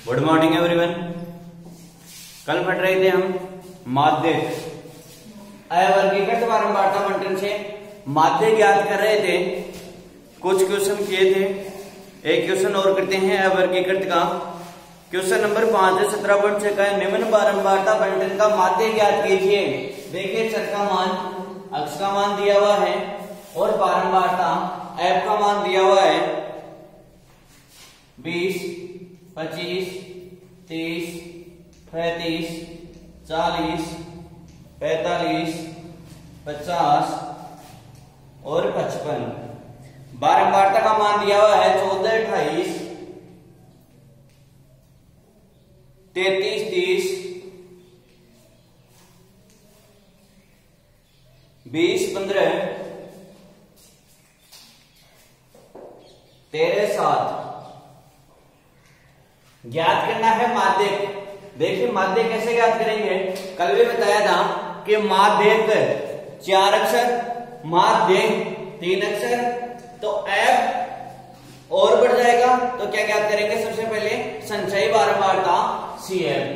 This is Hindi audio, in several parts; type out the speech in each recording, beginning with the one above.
Good morning everyone. कल पढ़ रहे थे हम माध्यक अवर्गीकृत बारंबारता बंटन से माध्यक ज्ञात कर रहे थे। कुछ क्वेश्चन किए थे, एक क्वेश्चन और करते हैं अवर्गीकृत का। क्वेश्चन नंबर 5 है 17.6 का, निम्न बारंबारता बंटन का माध्यक ज्ञात कीजिए। देखिए चर का मान, अक्ष का मान दिया हुआ है और बारंबारता एफ का मान दिया हुआ है 20, 25, 30, 35, 40, 45, 50 और 55। बारंबारता का मान दिया हुआ है 14, 28, 33, 30, 20, 15, 13, 7। ज्ञात करना है माध्यक। देखिए माध्यक कैसे ज्ञात करेंगे, कल भी बताया था कि माध्यक 4 अक्षर, माध्यक 3 अक्षर, तो एफ और बढ़ जाएगा तो क्या ज्ञात करेंगे, सबसे पहले संचयी बारंबारता सीएफ।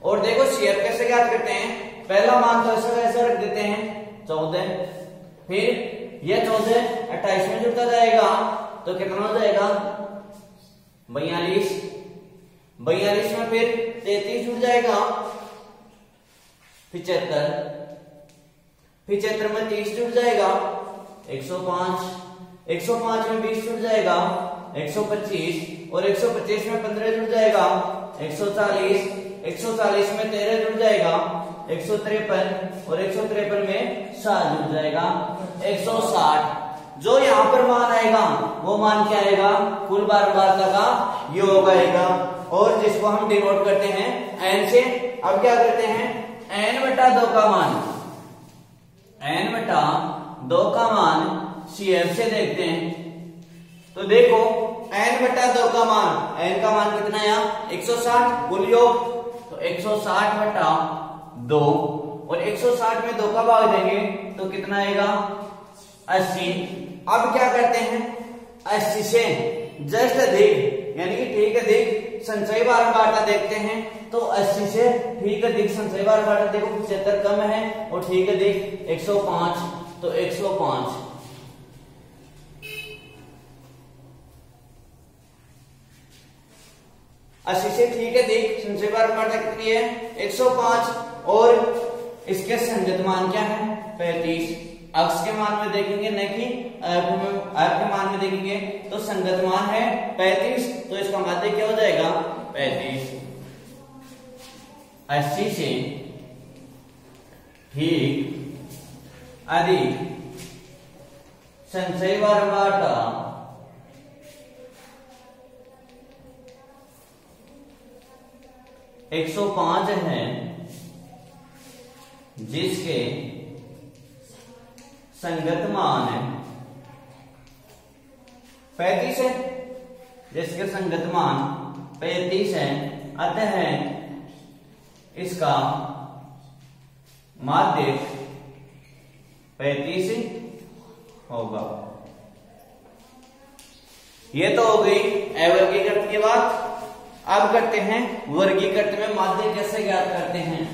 और देखो सीएफ कैसे ज्ञात करते हैं, पहला मान तो ऐसा रख देते हैं 14, फिर यह 14 28 में जुड़ता जाएगा तो कितना हो जाएगा 42, 42 में फिर 33 जुड़ जाएगा 75, 75 में 30 जुड़ जाएगा 105, 105 में 20 जुड़ जाएगा 125 और 125 में 15 जुड़ जाएगा 140, 140 में 13 जुड़ जाएगा 153 और 153 में 7 जुड़ जाएगा 160। जो यहाँ पर मान आएगा वो मान क्या आएगा, कुल बारंबारता का योग आएगा और जिसको हम डिनोट करते हैं n से। अब क्या करते हैं, n/2 का मान, n/2 का मान CF से देखते हैं। तो देखो n/2 का मान, n का मान कितना आया 160, कुल योग तो 160/2 और 160 में 2 का भाग देंगे तो कितना आएगा 80। अब क्या करते हैं, 80 से जस्ट अधिक यानी कि ठीक अधिक संचयी बारंबारता देखते हैं। तो 80 से ठीक अधिक संचयी बारंबारता देखो 75 कम है और ठीक अधिक 105 तो 105। अस्सी से ठीक है देख संचयी बारंबारता कितनी है 105 और इसके संगत मान क्या है 35। अक्ष के मान में देखेंगे न कि एफ के मान में देखेंगे तो संगत मान है 35 तो इसका माध्यक क्या हो जाएगा 35। 80 से ठीक अधिक संचयी बारंबारता 105 है जिसके संगत मान 35 है, जिसके संगत मान 35 है, अतः इसका माध्यक 35 होगा। ये तो हो गई अवर्गीकृत की बात। अब करते हैं वर्गीकृत में माध्यक कैसे ज्ञात करते हैं।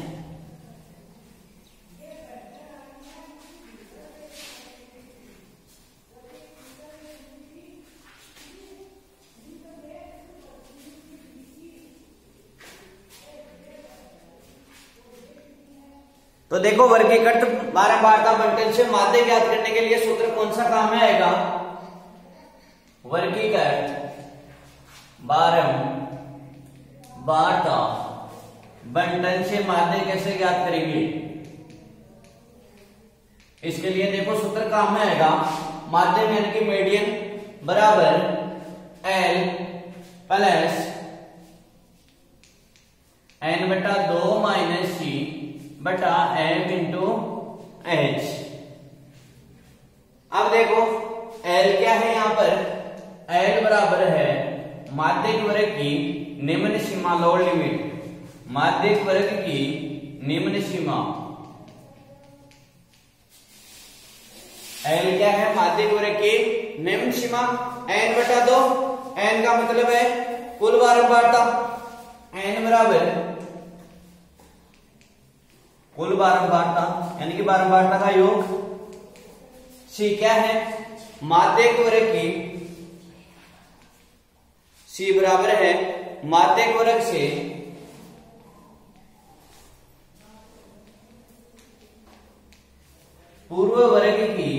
तो देखो वर्गीकृत बारंबारता बंटन से माध्यक ज्ञात करने के लिए सूत्र कौन सा काम में आएगा, वर्गीकृत बारंबारता बंटन से माध्यक कैसे ज्ञात करेंगे। इसके लिए देखो सूत्र काम में आएगा, माध्यक यानी कि मीडियन बराबर L plus n/2 minus C बटा m इंटू h। अब देखो L क्या है, यहां पर L बराबर है माध्यक वर्ग की निम्न सीमा, लोअर लिमिट, माध्यक वर्ग की निम्न सीमा। L क्या है, माध्यक वर्ग की निम्न सीमा n/2। n का मतलब है कुल बारंबारता n बराबर कुल बारंबारता यानी कि बारंबारता का योग। c क्या है, माध्यक वर्ग की, c बराबर है माध्यक वर्ग से पूर्व वर्ग की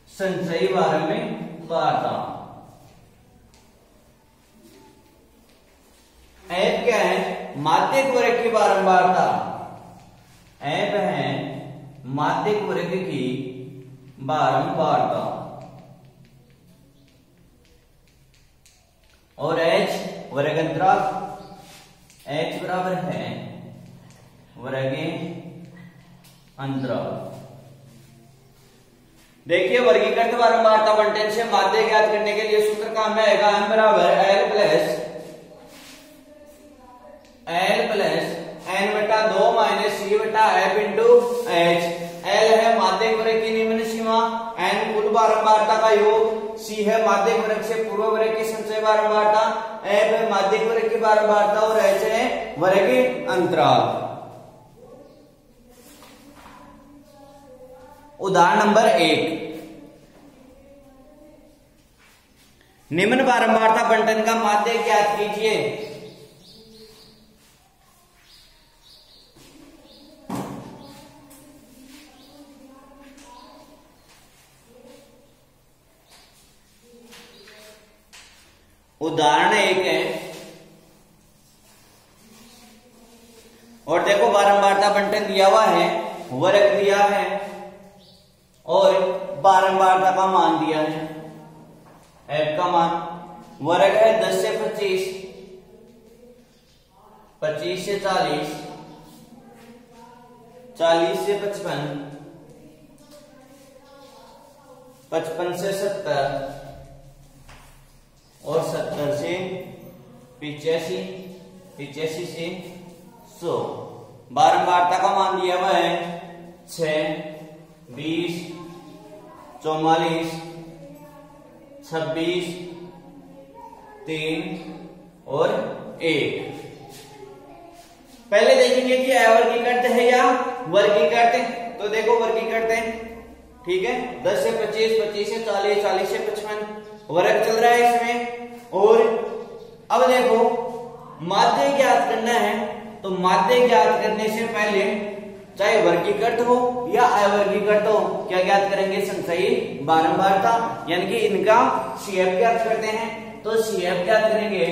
संचयी बारंबारता। ऐप क्या है, माध्यक वर्ग की बारंबारता। ऐप है माध्यक वर्ग की बारंबारता और h वर्ग अंतराल, h बराबर है वर्ग अंतराल। देखिए वर्गीकृत बारंबारता बंटन से माध्य ज्ञात करने के लिए सूत्र काम में आएगा m बराबर l प्लस n बटा 2 माइनस c बटा f इंटू h। l है माध्यक वर्ग की निम्न सीमा, n कुल बारंबारता का योग, c है माध्यक वर्ग से पूर्व वर्ग की संचय बारंबारता, f है माध्यक वर्ग की बारंबारता और h है वर्ग अंतराल। उदाहरण नंबर 1, निम्न बारंबारता बंटन का माध्य ज्ञात कीजिए। उदाहरण 1 है और देखो बारंबारता बंटन दिया हुआ है, वर्ग दिया है और बारंबारता का मान दिया है। f का मान वर्ग है 10 से 25, 25 से 40, 40 से 55, 55 से 70 और 70 से 85, 85 से 100। बारंबारता का मान दिया हुआ है 6, 20, 44, 26, 3 और 1। पहले देखेंगे कि अवर्गीकृत है या वर्गीकृत। तो देखो वर्गीकृत है, ठीक है, 10 से 25, 25 से 40, 40 से 55, वर्ग चल रहा है इसमें। और अब देखो माध्य ज्ञात करना है, तो माध्य ज्ञात करने से पहले चाहे वर्गीकृत हो या अवर्गीकृत हो, क्या ज्ञात करेंगे, संचयी बारंबारता, यानी कि इनका CF ज्ञात करते हैं। तो CF ज्ञात करेंगे,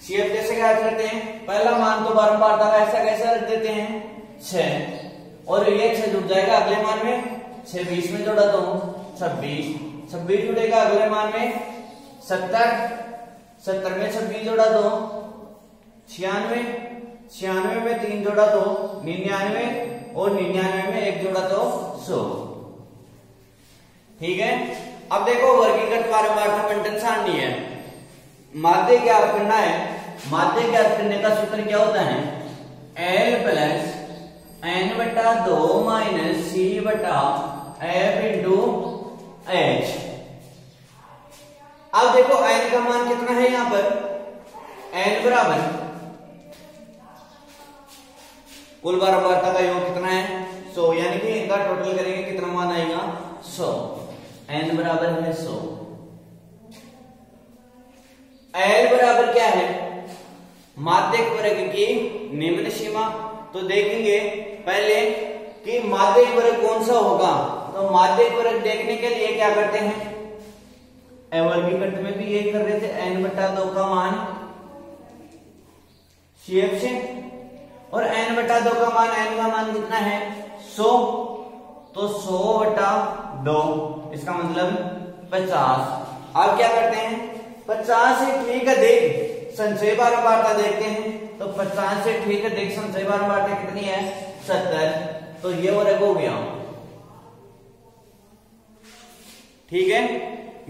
CF कैसे ज्ञात करते हैं, पहला मान तो बारंबारता का ऐसा कैसे रख देते हैं 6 और ये 6 जुड़ जाएगा अगले मान में, 6 20 में जोड़ा तो 26, 26 जुड़ेगा अगले मान में 70, 70 में 26 जोड़ा तो 96, 96 में 3 जोड़ा तो 99 और 99 में 1 जोड़ा तो 100। ठीक है, अब देखो वर्गीकृत बारंबारता बंटन सारणी है, माध्य ज्ञात करना है। माध्य ज्ञात करने का सूत्र क्या होता है, l प्लस n बटा 2 माइनस c बटा f इंटू h। अब देखो n का मान कितना है, यहां पर n बराबर कुल बारंबारता का योग कितना है 100, यानी कि इनका टोटल करेंगे कितना मान आएगा 100। n बराबर है 100। l बराबर क्या है, माध्यक वर्ग की निम्न सीमा। तो देखेंगे पहले कि माध्यक वर्ग कौन सा होगा। तो माध्यक वर्ग देखने के लिए क्या करते हैं, अवर्गीकृत में भी यही कर रहे थे, n बटा 2 का मान CF से और n बटा 2 का मान, n का मान कितना है 100, तो 100 बटा 2 इसका मतलब 50। अब क्या करते हैं, 50 से ठीक अधिक संचय बारंबारता देखते हैं। तो 50 से ठीक अधिक संचय बारंबारता कितनी है 70, तो ये वर्ग हो गया। ठीक है,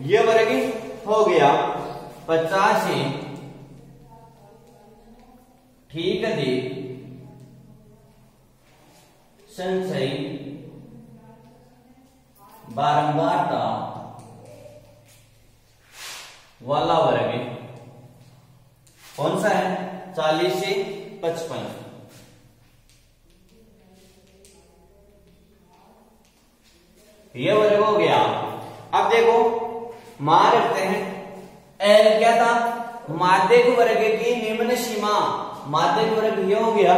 ये वर्ग हो गया 50 से ठीक अधिक संचयी बारंबारता वाला वर्ग कौन सा है? 40 से 55। ये वर्ग हो गया। अब देखो मान रखते हैं एल क्या था? माध्यक वर्ग की निम्न सीमा। माध्यक वर्ग ये हो गया,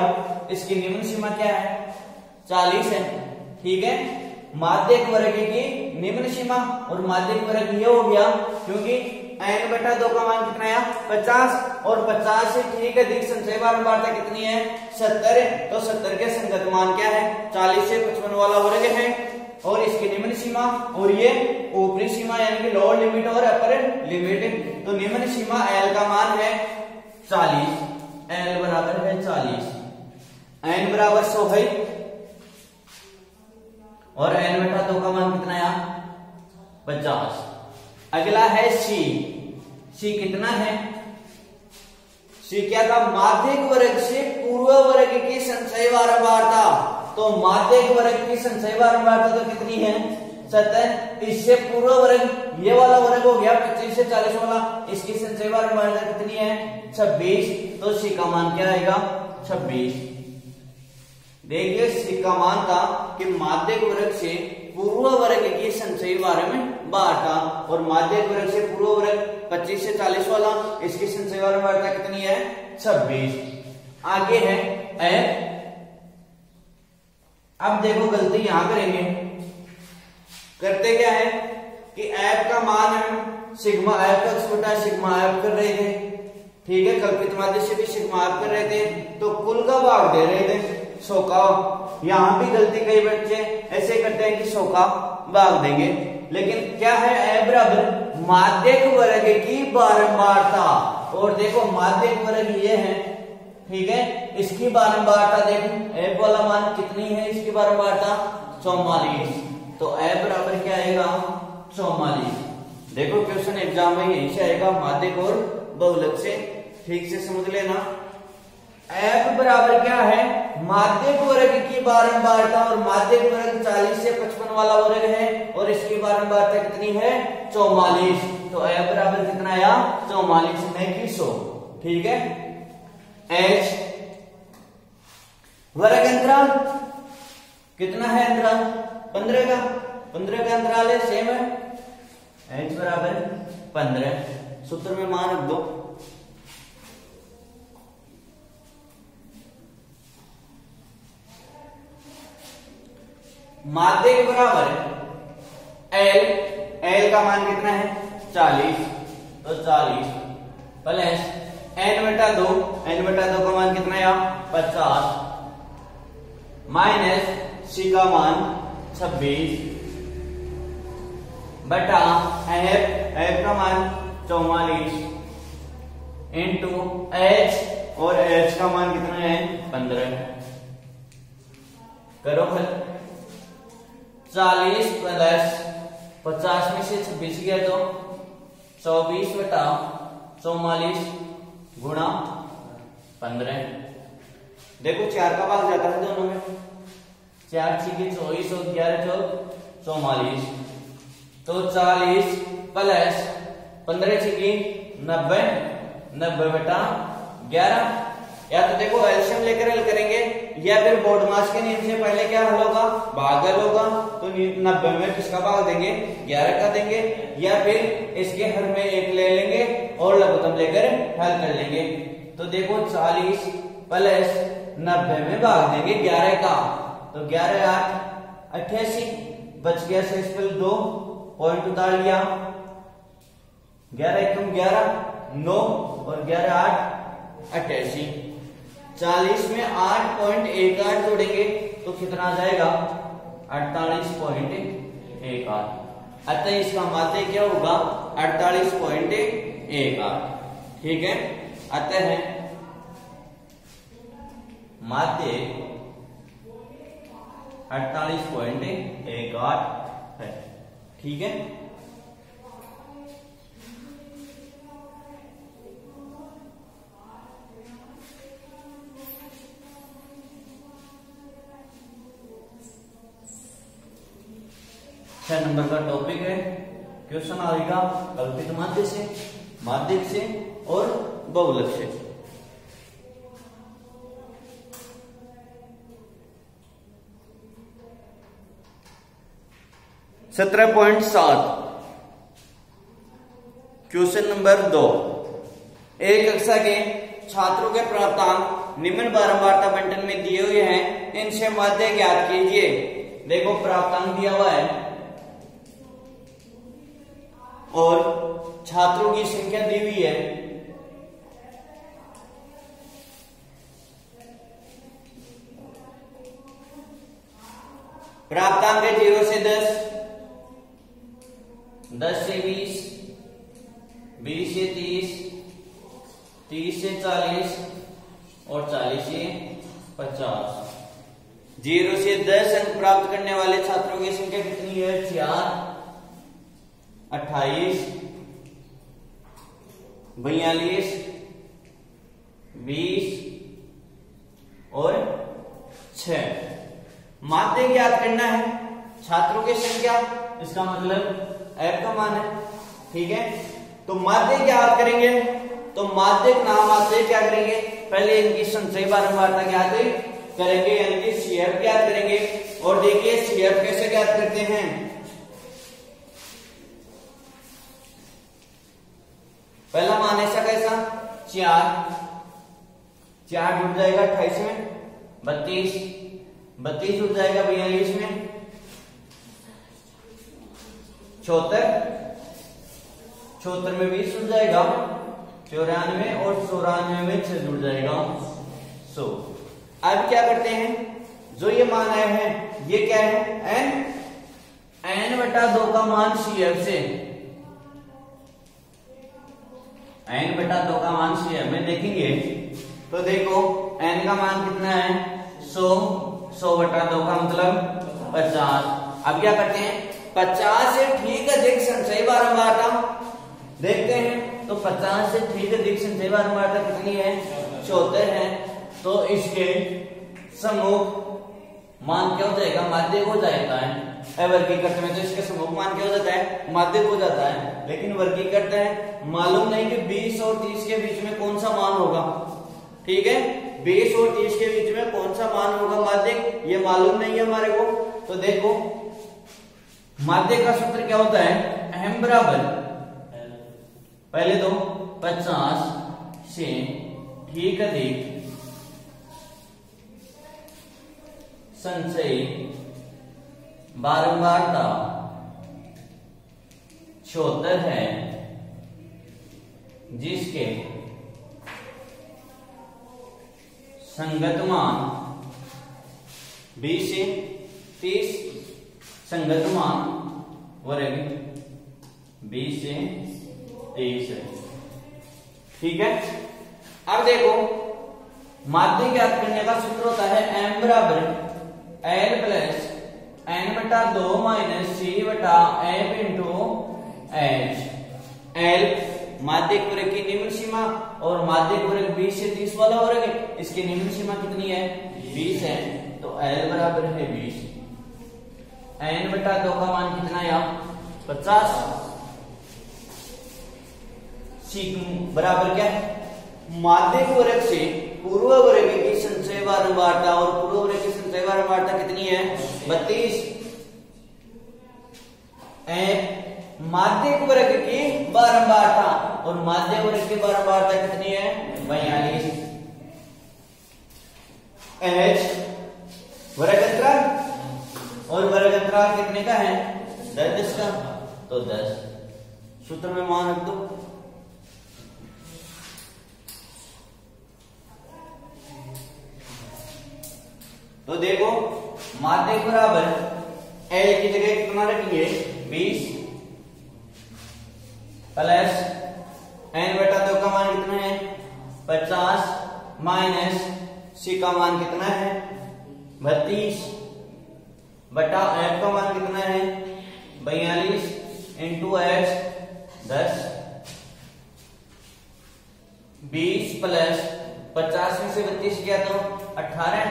इसकी निम्न सीमा क्या है? 40 है। ठीक है, माध्यक वर्ग की निम्न सीमा और माध्यक वर्ग ये हो गया क्योंकि n बटा 2 का मान कितना है? 50 और 50 से ठीक अधिक संचय बारंबारता कितनी है? 70 है। तो 70 के संगत मान क्या है? 40 से 55 वाला वर्ग है और इसकी निम्न सीमा और ये ऊपरी सीमा यानी कि लोअर लिमिट और अपर लिमिट। तो निम्न सीमा L का मान है 40, L बराबर है 40, n बराबर 100 है और n बटा 2 का मान कितना है? 50। अगला है C। C कितना है? C क्या था? माध्यक वर्ग से पूर्व वर्ग की संचय बारंबारता। तो माध्यक वर्ग की संचय बारंबारता तो कितनी है? 70। इससे पूर्व वर्ग ये वाला वर्ग हो गया 25 से 40 वाला, इसकी संचय बारंबारता कितनी है? 26। तो C का मान क्या आएगा? 26। देखिए C का मान था कि माध्यक वर्ग से पूर्व वर्ग की संचय बारंबारता और माध्यक वर्ग से पूर्व वर्ग 25 से 40 वाला, इसकी संचय बारंबारता कितनी है? 26। आगे है F। अब देखो गलती यहां करेंगे, करते क्या है कि F का मान हम सिग्मा F x बटा सिग्मा F कर रहे थे। ठीक है, कल्पित माध्य से भी सिग्मा F कर रहे थे तो कुल का भाग दे रहे थे 100 का। यहां भी गलती कई बच्चे ऐसे करते हैं कि 100 का भाग देंगे, लेकिन क्या है? F बराबर माध्यक वर्ग की बारंबारता। और देखो माध्यक वर्ग ये है, ठीक है, इसकी बारंबारता देखो F वाला मान कितनी है? इसकी बारंबारता 44। तो F बराबर क्या आएगा? 44। देखो क्वेश्चन एग्जाम में यही से आएगा, माध्यक और बहुलक से, ठीक से समझ लेना। F बराबर क्या है? माध्यक वर्ग की बारंबारता और माध्यक वर्ग 40 से 55 वाला वर्ग है और इसकी बारंबारता कितनी है? 44। तो F बराबर कितना आया? 44 में की 100। ठीक है, H वर्ग अंतराल कितना है? अंतराल 15 का, 15 का अंतराल है, सेम है। H बराबर 15। सूत्र में मान रख दो। माध्यक बराबर L, L का मान कितना है? 40। तो 40 प्लस n बटा 2, n बटा 2 का मान कितना है? 50 माइनस C का मान 26 बटा F, F का मान 44 इंटू H और H का मान कितना है? 15। करो फिर 40 प्लस 50 में से 26 गया तो 24 बटा 44 गुणा 15। देखो 4 का भाग जाता है दोनों में, 4 छीके 24 और 11 चौक 44। तो 40 प्लस 15 छीकी 90, 90 बटा 11। या तो देखो एलसीएम लेकर हल करेंगे या फिर बोर्ड मास के नियम से पहले क्या हल होगा? भागल होगा। तो 90 में किसका भाग देंगे? 11 का देंगे, या फिर इसके हर में 1 ले लेंगे और लघुत्तम लेकर हल कर लेंगे। तो देखो 40 प्लस 90 में भाग देंगे 11 का, तो 11 8 88 बच गया से इस पर 2 पॉइंट उतार लिया। 11 एकम 11 9 और 11 8 88। 40 में 8.18 जोड़ेंगे तो कितना आ जाएगा? 48.18। अतः इसका माध्य क्या होगा? 48.18। ठीक है, अतः माध्य 48.18 है। ठीक है, छह नंबर का टॉपिक है। क्वेश्चन आएगा कल्पित माध्य से। माध्यक से और बहुलक से। सत्रह पॉइंट 7 क्वेश्चन नंबर 2। एक कक्षा के छात्रों के प्राप्तांक निम्न बारंबारता बंटन में दिए हुए हैं, इनसे माध्य ज्ञात कीजिए। देखो प्राप्तांक दिया हुआ है और छात्रों की संख्या दी हुई है। प्राप्तांक है 0 से 10, 10 से 20, 20 से 30, 30 से 40 और 40 से 50। 0 से 10 अंक प्राप्त करने वाले छात्रों की संख्या कितनी है? 4, 28, 42, 20 और 6। माध्य ज्ञात करना है छात्रों की संख्या, इसका मतलब f का मान है। ठीक है, तो माध्य ज्ञात करेंगे तो माध्य नाम आते क्या करेंगे? पहले इनकी संचयी बारंबारता ज्ञात करेंगे, यानी कि CF ज्ञात करेंगे। और देखिए CF कैसे ज्ञात करते हैं। पहला मान ऐसा कैसा? 4 जुड़ जाएगा 28 में, 32 जुड़ जाएगा 42 में, 74 में 20 जुड़ जाएगा 94 और 94 में 6 जुड़ जाएगा 100। अब क्या करते हैं, जो ये मान आए हैं ये क्या है? n/2 का मान CF से, n/2 का मान CF में देखेंगे तो देखो n का मान कितना है? 100/2 का मतलब 50। अब क्या करते हैं, 50 से ठीक अधिक संचयी बारंबारता देखते हैं। तो 50 से ठीक अधिक संचयी बारंबारता कितनी है? 74 है। तो इसके समूह मान क्या हो जाएगा? माध्यक हो जाता है। वर्गीकरण में तो इसके समूह मान क्या हो जाता है? माध्यक हो जाता है। लेकिन वर्गीकरण है मालूम नहीं कि 20 और 30 के बीच में कौन सा मान होगा। ठीक है, 20 और 30 के बीच में कौन सा मान होगा माध्यक, ये मालूम नहीं है हमारे को। तो देखो माध्यक का सूत्र क्या होता है? m बराबर पहले तो 50 से ठीक अधिक संचयी बारंबारता 74 है, जिसके संगत मान 20 से 30, संगत मान वर्ग 20 से 23 है। ठीक है, अब देखो माध्य ज्ञात करने का सूत्र होता है m बराबर L plus n/2 minus C/F into H। L माध्यक वर्ग की निम्न सीमा और माध्यक वर्ग 20 से 30 वाला वर्ग है, इसकी निम्न सीमा कितनी है? 20 है। तो L बराबर है 20। n/2 का मान कितना है? 50। C बराबर क्या है? माध्यक वर्ग से पूर्व वर्ग की संचय बारंबारता, और पूर्व वर्ग की संचय बारंबारता कितनी है? 32। माध्यक वर्ग की बारंबारता, और माध्य वर्ग की बारंबारता कितनी है? 42। H वर्ग अंतराल, और वर्ग अंतराल कितने का है? 10 का। तो 10 सूत्र में मान रख दो। तो देखो माध्यक बराबर L की जगह कितना रखेंगे? 20 प्लस n/2 का मान कितना है? 50 माइनस C का मान कितना है? 32 बटा F का मान कितना है? 42 इंटू H 10। 20 प्लस 50 में से 32 किया तो 18,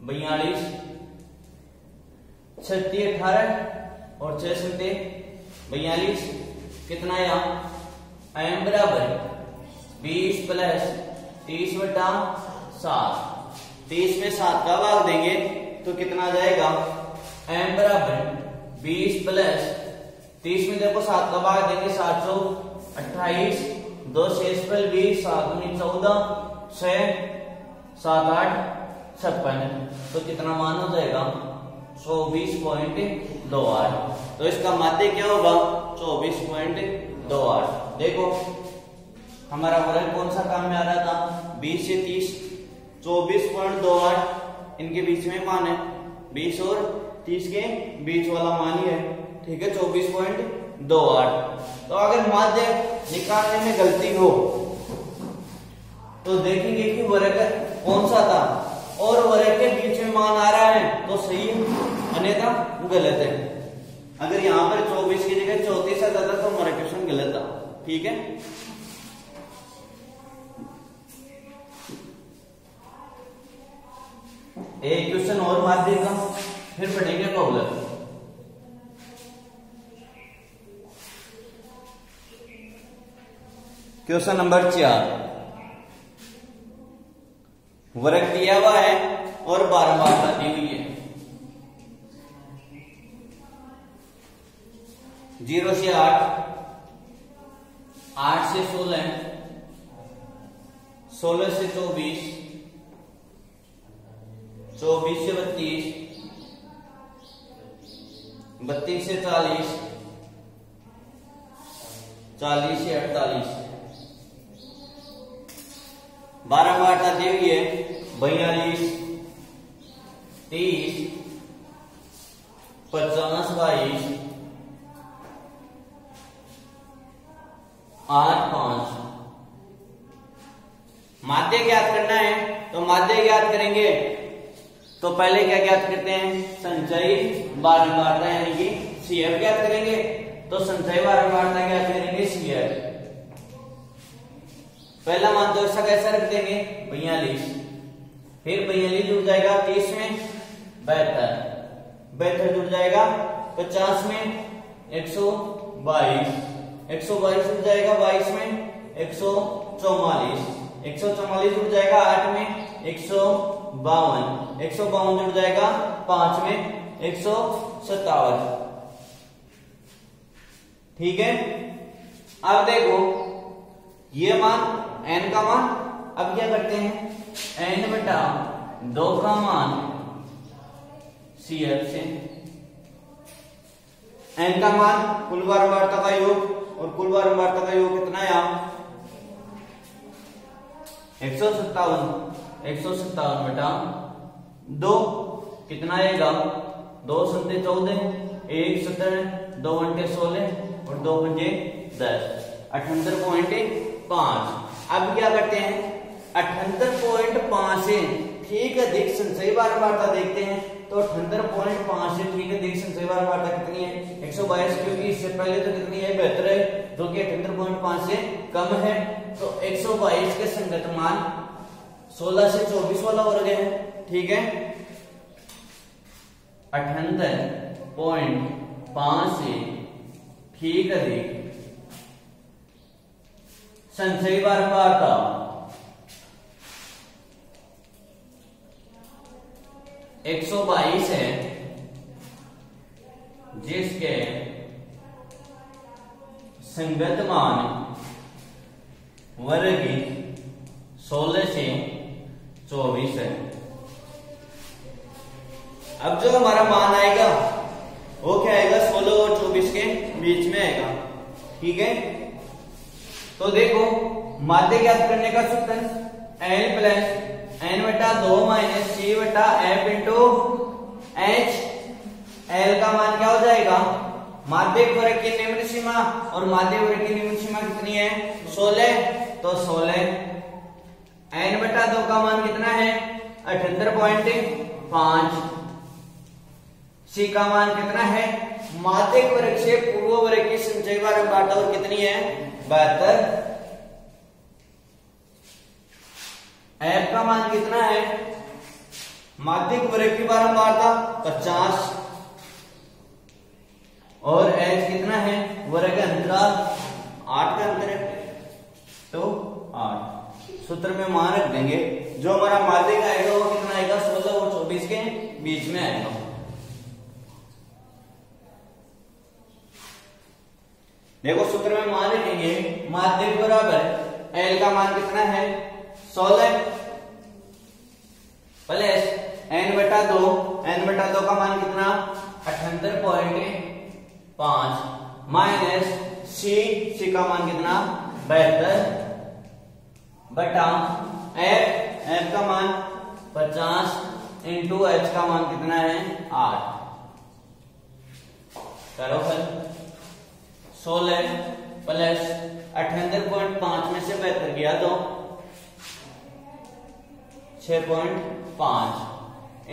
42 36 18 और 6 42 कितना है यहाँ? m बराबर 20 प्लस 30 बटा 7। 30 में 7 का भाग देंगे तो कितना आ जाएगा, m बराबर 20 प्लस 30 में देखो 7 का भाग देंगे 7 सौ 28, 2 शेष पर 20, 7 में 14, 6 7 8 56, तो कितना मान हो जाएगा 24.28। तो इसका माध्य क्या होगा 24.28। देखो हमारा वर्ग कौन सा काम में आ रहा था 20 से 30, 24.28 इनके बीच में मान है, 20 और 30 के बीच वाला मान ही है, ठीक है 24.28। तो अगर माध्य निकालने में गलती हो तो देखेंगे कि वर्ग कौन सा था और वर्ग के बीच में मान आ रहा है तो सही है, अन्यथा गलत है। अगर यहां पर 24 की जगह 34 आता था तो हमारा क्वेश्चन गलत था, ठीक है। एक क्वेश्चन और माध्य का, फिर पढ़ेंगे बहुलक। क्वेश्चन नंबर 4, वर्ग दिया हुआ है और बारंबारता दी हुई है। 0 से 8, 8 से 16, 16 से 24, 24 से 32, 32 से 40, 40 से 48। बारंबारता दी हुई है 42, 30, 50, 22, 8, 5। माध्य ज्ञात करना है तो माध्य ज्ञात करेंगे तो पहले क्या ज्ञात करते हैं, संचयी बारंबारता यानी कि CF ज्ञात करेंगे। तो संचयी बारंबारता ज्ञात करेंगे CF। पहला मान तो ऐसा कैसा रख देंगे 42, फिर 42 जुड़ जाएगा 30 में 72, 72 जुड़ जाएगा 50 में 122, 122 जुड़ जाएगा 22 में 144, 144 जुड़ जाएगा 8 में 152, 152 जुड़ जाएगा 5 में 157, ठीक है। अब देखो ये मान n का मान, अब क्या करते हैं n बटा 2 का मान CF से, n का मान कुल बारंबारता का योग और कुल बारंबारता का योग कितना है 157 बटा 2 कितना आएगा 2 सत्ते 14, 1 17, 2 अंटे 16 और 2 पंजे 10, 78.5। अब क्या करते हैं 78.5 से ठीक अधिक संचयी बारंबारता देखते हैं। तो 78.5 से ठीक अधिक संचयी बारंबारता कितनी है 122, क्योंकि इससे पहले तो कितनी है 72 है, जो कि 78.5 से कम है। तो 122 के संगत मान 16 से 24 वाला वर्ग है, ठीक है। 78.5 से ठीक अधिक संचयी बारंबारता 122 है, जिसके संगत मान वर्ग 16 से 24 है। अब जो हमारा मान आएगा वो क्या आएगा 16 और 24 के बीच में आएगा, ठीक है। तो देखो माध्य ज्ञात करने का सूत्र n प्लस n बटा 2 माइनस c बटा f इंटू h। l का मान क्या हो जाएगा माध्यिक वर्ग की निम्न सीमा, और माध्यिक वर्ग की निम्न सीमा कितनी है 16। तो 16 n बटा 2 का मान कितना है 78.5। c का मान कितना है माध्यिक वर्ग से पूर्व वर्ग की संचयी बारंबारता और कितनी है 72। f का मान कितना है माध्यिक वर्ग की बारंबारता 50 और h कितना है वर्ग अंतराल 8 का अंतर है। सूत्र में मान रख देंगे। जो हमारा माध्यक आएगा वो कितना आएगा, 16 और 24 के बीच में आएगा। देखो सूत्र में मान रखेंगे, माध्यक बराबर एल का मान कितना है 16 प्लस n बटा 2, n बटा 2 का मान कितना 78.5 माइनस c का मान कितना 72 बटा f का मान 50 इंटू h का मान कितना है 8। करो फिर 16 प्लस 78.5 में से 72 गया तो 6.5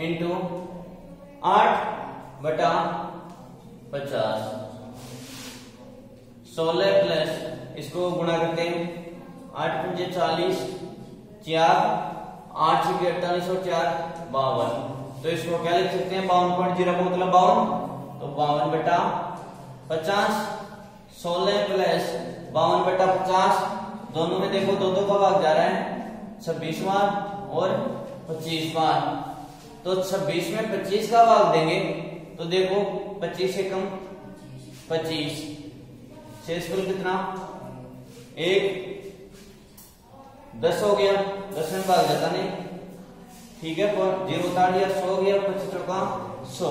इंटू 8 बटा 50, 16 प्लस इसको गुणा करते हैं 8 पंजे 40, 4 8 6 48 और 4 52। तो इसको क्या लिख सकते हैं 52.0 का मतलब 52, तो 52 बटा 50। 16 प्लस 52 बटा 50, दोनों में देखो दो का भाग जा रहा है 26 बार और 25 बार। तो 26 में 25 का भाग देंगे तो देखो 25 से कम 25, शेषफल कितना 1, 10 हो गया, 10 में भाग जाता नहीं, ठीक है। 0 उतार दिया 100 हो गया, 25 का 100,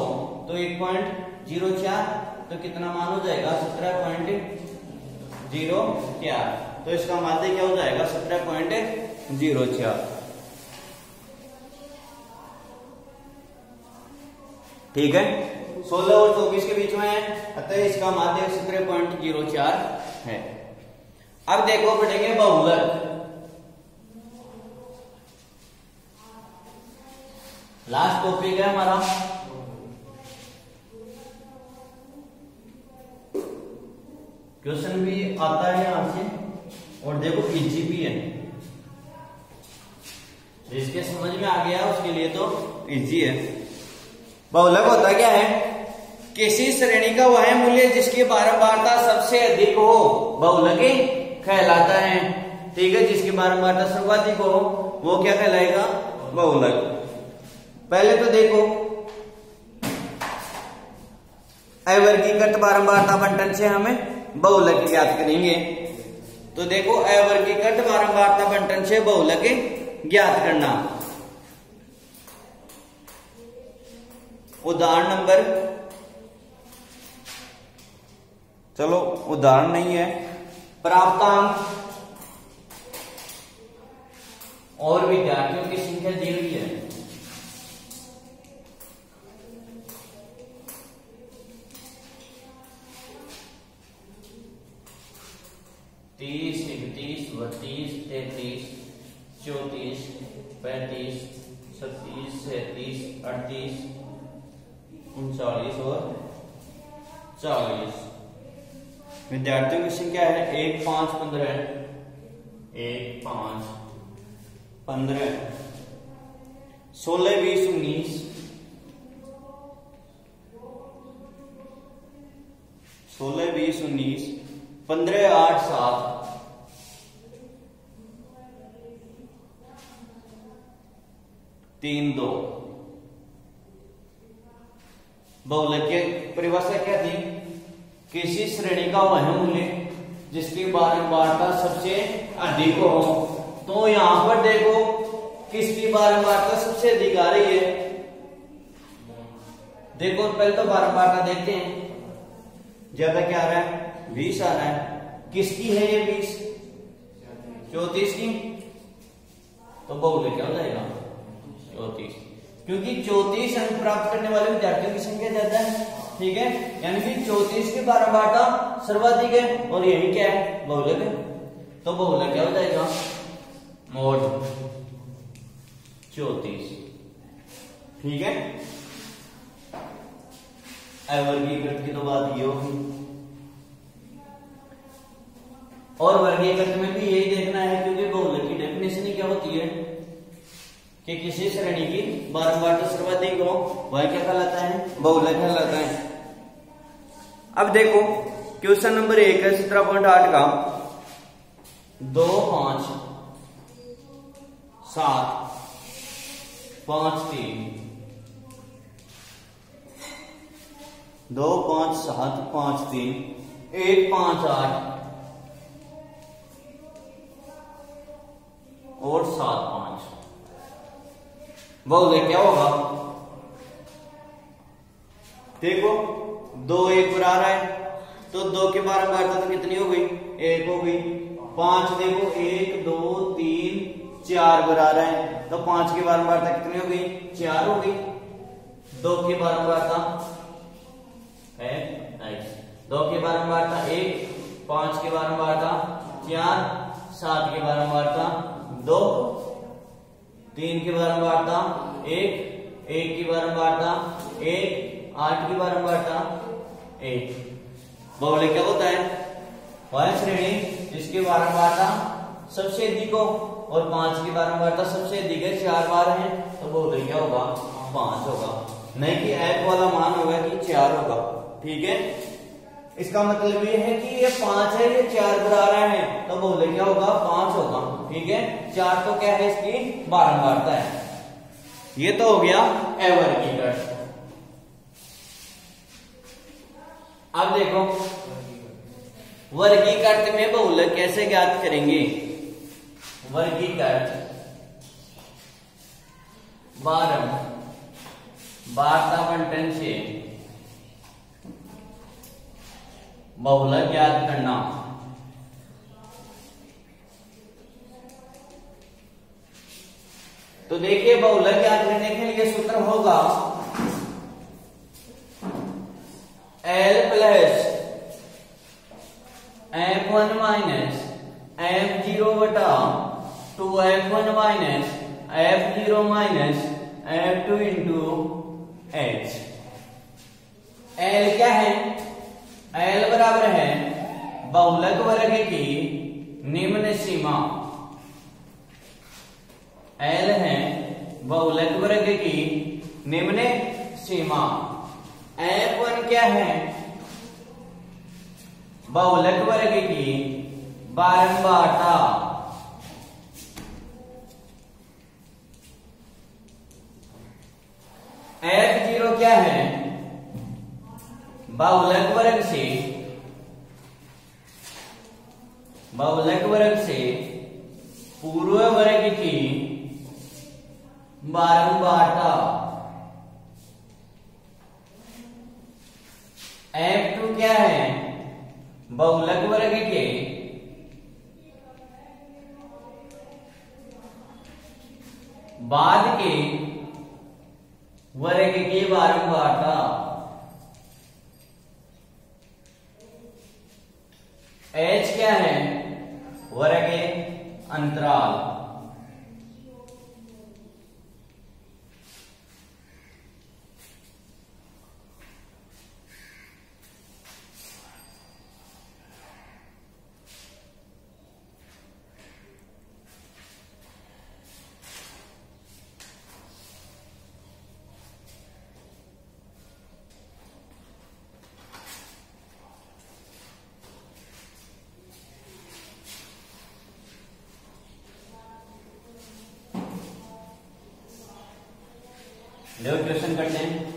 तो 1.04, तो कितना मान हो जाएगा 17.04। तो इसका माध्य क्या हो जाएगा 17.04, ठीक है। 16 और 24 के बीच में है, अतः इसका माध्य 17.04 है। अब देखो पढ़ेंगे बहुलक। लास्ट टॉपिक है हमारा क्वेश्चन भी आता है यहां से, और देखो इजी भी है, जिसके समझ में आ गया उसके लिए तो इजी है। बहुलक होता क्या है, किसी श्रेणी का वह मूल्य जिसकी बारंबारता सबसे अधिक हो बहुलक कहलाता है, ठीक है। जिसकी बारंबारता सर्वाधिक हो वो क्या कहलाएगा बहुलक। पहले तो देखो अवर्गीकृत बारंबारता बंटन से हमें बहुलक ज्ञात करेंगे। तो देखो अवर्गीकृत बारंबारता बंटन से बहुलक ज्ञात करना। उदाहरण नंबर, चलो उदाहरण नहीं है, प्राप्तांक और विद्यार्थियों की संख्या दी हुई है। तीस, 31, 32, 33, 34, 35, 36, 37, 38, 39 और 40। विद्यार्थियों की संख्या है 1, 5, 15, 1, 5, 15, 16, 20, 19, 16, 20, 19, 15, 8, 7, 3, 2। बहुलक की परिभाषा क्या थी, किसी श्रेणी का वह मूल्य जिसकी बारंबारता सबसे अधिक हो। तो यहां पर देखो किसकी बारंबारता सबसे अधिक आ रही है, देखो पहले तो बारंबारता देखते हैं, ज्यादा क्या आ रहा है 20 आ रहा है। किसकी है ये 20, 34 की, तो बहुलक क्या हो जाएगा 34, क्योंकि 34 अंक प्राप्त करने वाले विद्यार्थियों की संख्या ज्यादा है, ठीक है। यानी कि 34 की बारंबारता सर्वाधिक है और यही क्या है बहुलक है। तो बहुलक क्या हो जाएगा मोड 34, ठीक है। अवर्गीकृत की तो बात ये होगी, और वर्गीकृत में भी यही देखना है, क्योंकि बहुलक की डेफिनेशन ही क्या होती है कि किसी श्रेणी की बारंबारता सर्वाधिक हो वह क्या कहलाता है बहुलक कहलाता है। अब देखो क्वेश्चन नंबर 1 है 17.8 का 2, 5, 7 5 3 2 5 7 5 3 1 5 8 और 7 5। बहुलक क्या होगा? देखो 2 1 बराबर है तो 2 के बारंबारता तो कितनी हो गई? 1 हो गई। 5 देखो 1 2 3 4 बराबर है तो 5 की बारंबारता कितनी हो गई? 4 हो गई। 2 की बारंबारता है 2 की बारंबारता 1, 5 की बारंबारता 4, 7 की बारंबारता 2, 3 की बारंबारता 1, 1 की बारंबारता 1, 8 की बारंबारता 1। बहुलक क्या होता है? वह श्रेणी जिसकी बारंबारता सबसे अधिक हो और 5 की बारंबारता सबसे अधिक है, 4 बार है तो बहुलक क्या होगा? 5 होगा। नहीं कि f वाला मान होगा कि 4 होगा। ठीक है, इसका मतलब ये है कि ये 5 है, ये 4 बराबर है तो बहुलक क्या होगा? 5 होगा। ठीक है, 4 तो क्या है? इसकी बारंबारता है। ये तो हो गया अवर्गीकृत। अब देखो वर्गीकृत में बहुलक कैसे ज्ञात करेंगे? वर्गीकृत बारंबारता बंटन से बहुलक ज्ञात करना। तो देखिए बहुलक ज्ञात करने के लिए सूत्र होगा L plus F1 minus F0 बटा 2F1 minus F0 minus F2 into H। L क्या है? L बराबर है बहुलक वर्ग की निम्न सीमा। L है बहुलक वर्ग की निम्न सीमा। F1 क्या है? बहुलक वर्ग की बारंबारता। F0 क्या है? बहुलक वर्ग से पूर्व वर्ग की बारंबारता। F2 क्या है? बहुलक वर्ग के बाद के वर्ग की बारंबारता। H क्या है? वर्ग अंतराल। देखो क्वेश्चन करते हैं।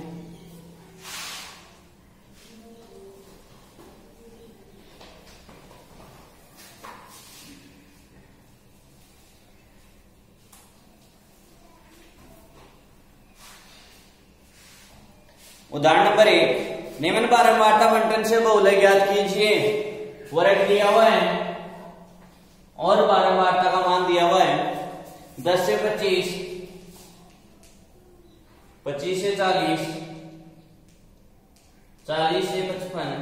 उदाहरण नंबर 1, निम्न बारंबारता बंटन से बहुलक ज्ञात कीजिए। वर्ग दिया हुआ है और बारंबारता का मान दिया हुआ है 10 से 25, 25 से 40, 40 से 55,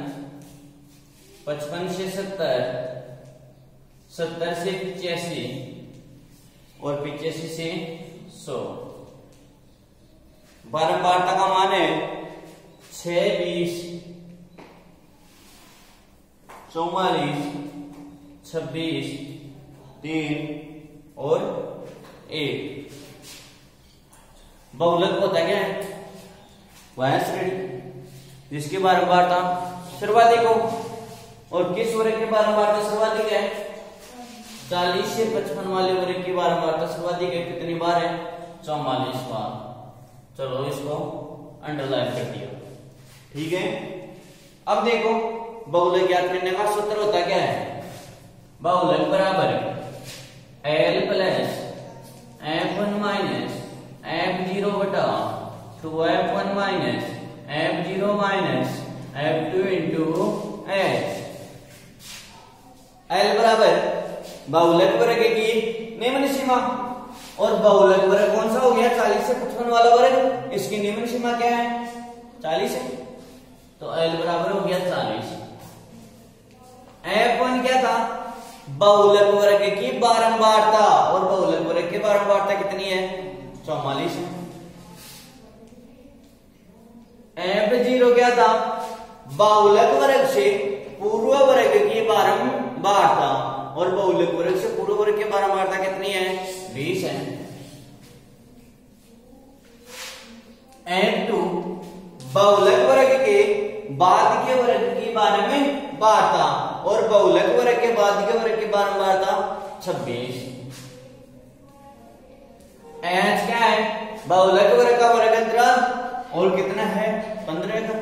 55 से 70, 70 से 85 और 85 से 100। बारंबारता का मान है 6, 20, 44, 26, 3 और 1। बहुलक होता क्या है? वह श्रेणी जिसकी बारंबारता सर्वाधिक हो। और किस वर्ग की बारंबारता सर्वाधिक है? 40 से 55 वाले वर्ग की बारंबारता सर्वाधिक है, कितनी बार है? 44 बार। चलो इसको अंडरलाइन कर दिया, ठीक है। अब देखो बहुलक ज्ञात करने का सूत्र होता क्या है? बहुलक बराबर L plus F1 minus F0 बटा 2F1 minus F0 minus F2 into H। L बराबर बहुलक वर्ग की निम्न सीमा, और बहुलक वर्ग कौन सा हो गया? 40 से 55 वाला वर्ग, इसकी निम्न सीमा क्या है? 40 है, तो L बराबर हो गया 40। F1 क्या था? बहुलक वर्ग की बारंबारता, और बहुलक वर्ग की बारंबारता कितनी है? 44 है। F0 क्या था? बहुलक वर्ग से पूर्व वर्ग की बारंबारता, और बहुलक वर्ग से पूर्व वर्ग की बारंबारता कितनी है? 20 है। F2 बहुलक वर्ग के बाद के वर्ग की बारंबारता, और बहुलक वर्ग के बाद के वर्ग की बारंबारता 26। H क्या है? बहुलक वर्ग का वर्ग अंतराल, और कितना है? 15 का।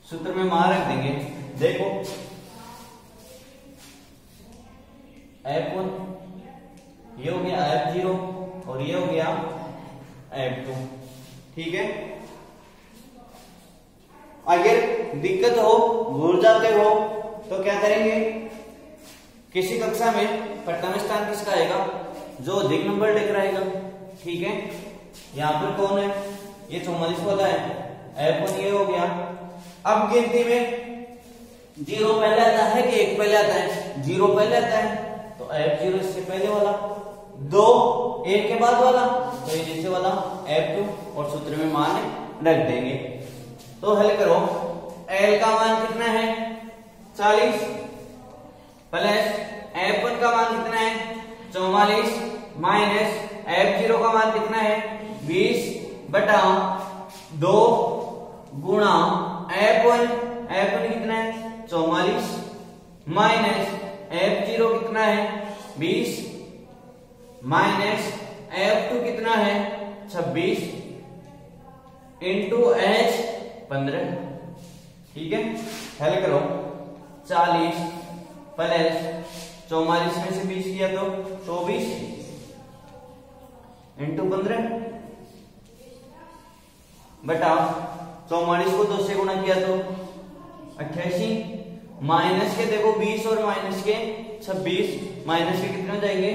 सूत्र में मान रख देंगे। देखो F1 ये हो गया F0, और ये हो गया F2, ठीक है। अगर दिक्कत हो, भूल जाते हो, तो क्या करेंगे? किसी कक्षा में प्रथम स्थान किसका आएगा? जो अधिक नंबर लेकर आएगा, ठीक है। यहां पर कौन है? ये 44 वाला है, F1 ये हो गया। अब गिनती में 0 पहले आता है कि 1 पहले आता है? 0 पहले आता है, तो F0 इससे पहले वाला, 2 1 के बाद वाला, तो ये नीचे वाला F2, और सूत्र में मान रख देंगे। तो हल करो, L का मान कितना है? 40 प्लस F1 का मान कितना है? 44 माइनस F0 का मान कितना है? 20 बटा 2 गुणा F1 कितना है? 44 माइनस F0 कितना है? 20 माइनस F2 कितना है? 26 इंटू H 15, ठीक है। हल करो, 40 प्लस 44 में से 20 किया तो 24 इंटू 15 बटा 44 को 2 से गुणा किया तो 88, माइनस के देखो 20 और माइनस के 26, माइनस के कितने हो जाएंगे?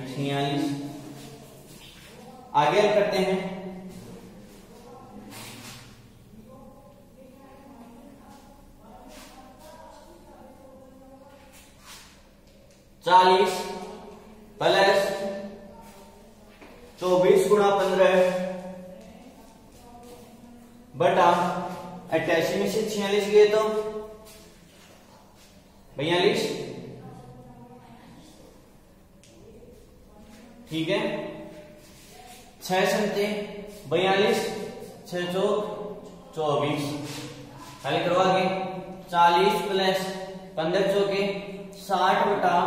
46। आगे करते हैं, चालीस प्लस 24 गुणा 15 बटा 88 में से 46 गए तो 42, ठीक है। 6 संते 42, 6 चौक 24। हल करवा के 40 प्लस 15 चौके 60 बटा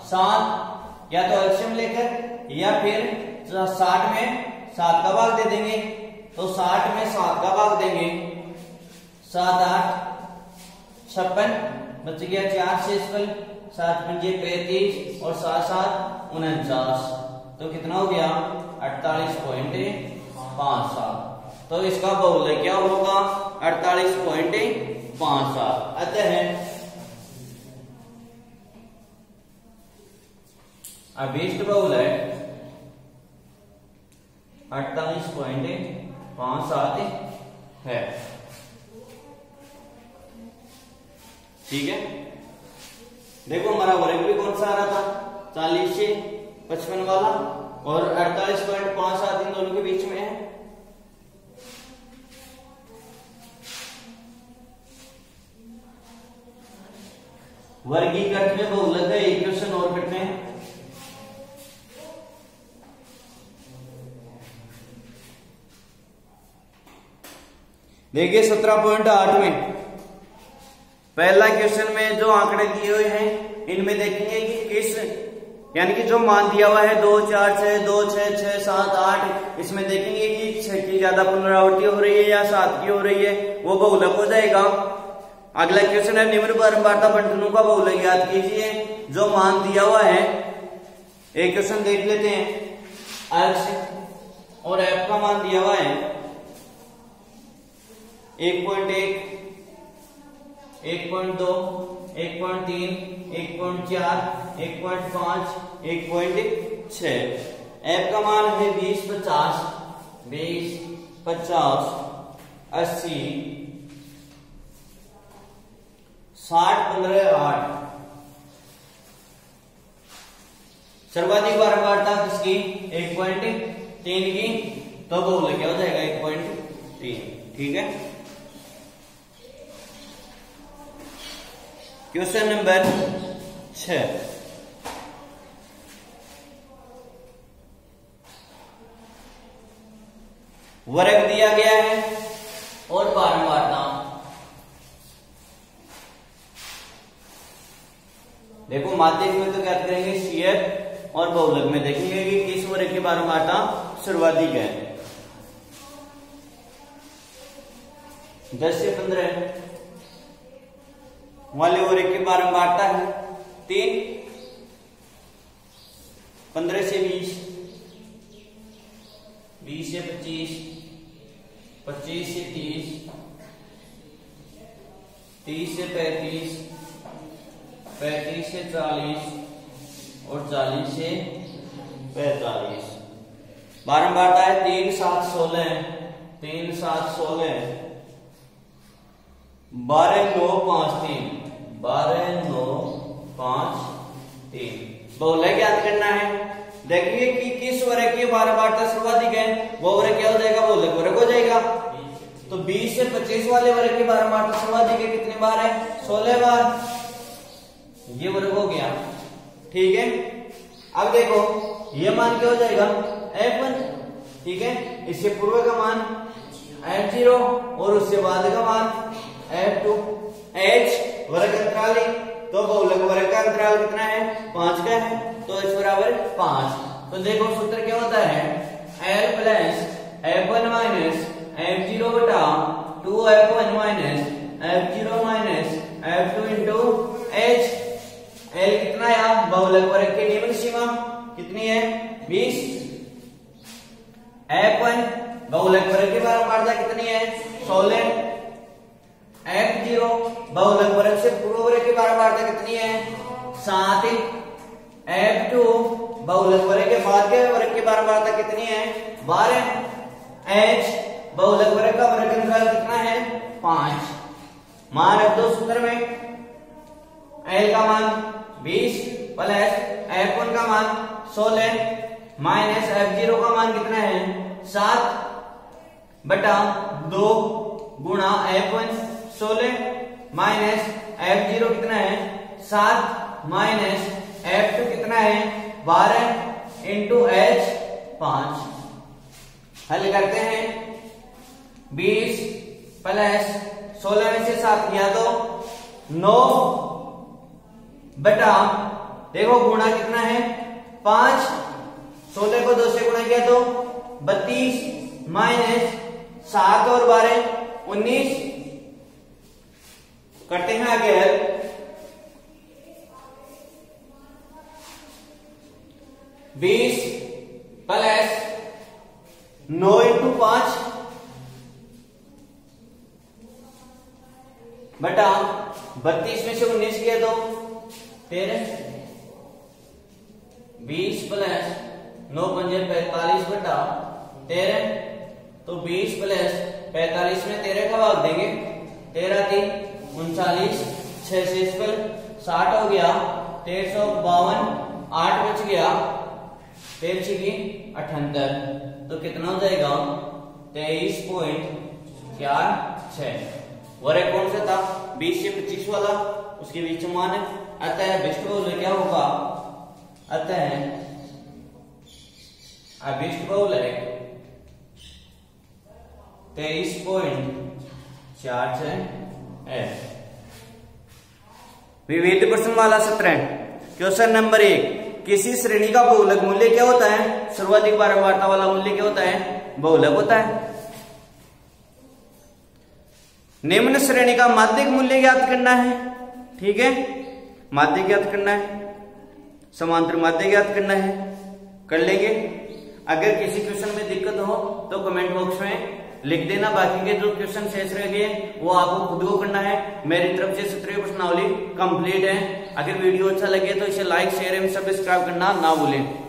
7, या तो एलसीएम लेकर या फिर 60 में 7 का भाग दे देंगे, तो 60 में 7 का भाग देंगे, 7 8 56 बच गया 4 से 7 पंजे 35 और 7 7 49, तो कितना हो गया? 48.57। तो इसका बहुलक क्या होगा? 48.57। अतः अभीष्ट बहुलक 48.57 है, ठीक है। देखो हमारा वर्ग भी कौन सा आ रहा था? 40 से 55 वाला, और 48.57 इन दोनों के बीच में है। वर्गीकृत में बहुलक का एक क्वेश्चन और करते हैं। देखिए 17.8 में पहला क्वेश्चन में जो आंकड़े दिए हुए हैं इनमें देखेंगे कि किस, यानी कि जो मान दिया हुआ है 2 4 6 2 6 6 7 8, इसमें देखेंगे कि 6 की ज्यादा पुनरावृत्ति हो रही है या 7 की हो रही है, वो बहुलक हो जाएगा। अगला क्वेश्चन है निम्न बारंबारता बंटनों का बहुलक याद कीजिए। जो मान दिया हुआ है, एक क्वेश्चन देख लेते हैं। x और f का मान दिया हुआ है 1.1 1.2 1.3 1.4 1.5 1.6। f का मान है 20 50 20 50 80 60 15 8। सर्वाधिक बारंबारता किसकी? 1.3 की, तो बहुलक क्या हो जाएगा? 1.3। ठीक है। क्वेश्चन नंबर 6, वर्ग दिया गया है और बारंबारता। देखो माध्यक में तो क्या करेंगे? CF, और बहुलक में देखेंगे कि किस वर्ग की बारंबारता सर्वाधिक है। 10 से 15 वाले वर्ग की बारंबारता है 3, 15 से 20, 20 से 25, 25 से 30, 30 से 35, 35 से 40 और 40 से 45। बारंबारता है 3 7 16, 3 7 16, 12 9 5 3, 12 9 5 3। बहुलक याद करना है। देखिए कि किस वर्ग की बारंबारता सर्वाधिक है, वो वर्ग क्या हो जाएगा? बहुलक वर्ग हो जाएगा। तो 20 से 25 वाले वर्ग की बारंबारता सर्वाधिक है, कितने बार है? 16 बार। ये वर्ग हो गया। ठीक है। अब देखो ये मान क्या हो जाएगा? F1। ठीक है। इससे पूर्व का मान F0 और उससे बाद का मान F2। H वर्ग अंतराल, तो बहुलक वर्ग का अंतराल कितना है? 5 का है, तो H बराबर 5। तो देखो सूत्र क्या होता है? L plus F1 minus F0 बटा 2F1 minus F0 minus F2 into H। L कितना है? बहुलक वर्ग की निम्न सीमा कितनी है? 20। F1 बहुलक वर्ग की बारंबारता कितनी है? 16। F0 बहुलक वर्ग से पूर्व वर्ग की बारंबारता कितनी है? 7। F2 बहुलक वर्ग के बाद के वर्ग की बारंबारता कितनी है? 12। H बहुलक वर्ग का वर्ग अंतराल कितना है? 5। मान रख दो सूत्र में। L का मान 20 प्लस F1 का मान 16 माइनस F0 का मान कितना है? 7 बटा 2 गुणा F1 16 माइनस F0 कितना है? 7 माइनस F2 कितना है? 12 इंटू H 5। हल करते हैं। 20 प्लस 16 में से 7 किया तो 9 बटा, देखो गुणा कितना है? 5। 16 को 2 से गुणा किया तो 32 माइनस 7 और 12 19। करते हैं आगे हल। 20 प्लस 9 इंटू 5 बटा 32 में से 19 किया तो 13। 20 प्लस 9 पंजे 45 बटा 13, तो 20 प्लस 45 में 13 का भाग देंगे। 13 3 39, 6 से इस पर 60 हो गया। 1352, 8 बच गया, 13 78, तो कितना हो जाएगा? 23.46। वर्ग कौन सा था? 20 से 25 वाला, उसके बीच में मान है। अतः अभिष्ट बहुलक क्या होगा? अतः अभिष्ट बहुलक 23.46 है। विविध प्रश्न वाला सत्र है। क्वेश्चन नंबर 1, किसी श्रेणी का बहुलक मूल्य क्या होता है? सर्वाधिक बारंबारता वाला मूल्य क्या होता है? बहुलक होता है। निम्न श्रेणी का माध्यक मूल्य ज्ञात करना है। ठीक है, माध्यक ज्ञात करना है, समांतर माध्यक ज्ञात करना है, कर लेंगे। अगर किसी क्वेश्चन में दिक्कत हो तो कमेंट बॉक्स में लिख देना। बाकी के जो क्वेश्चन शेष रह गए वो आपको खुद को करना है। मेरी तरफ से 17 प्रश्नावली कंप्लीट है। अगर वीडियो अच्छा लगे तो इसे लाइक, शेयर एवं सब्सक्राइब करना ना भूलें।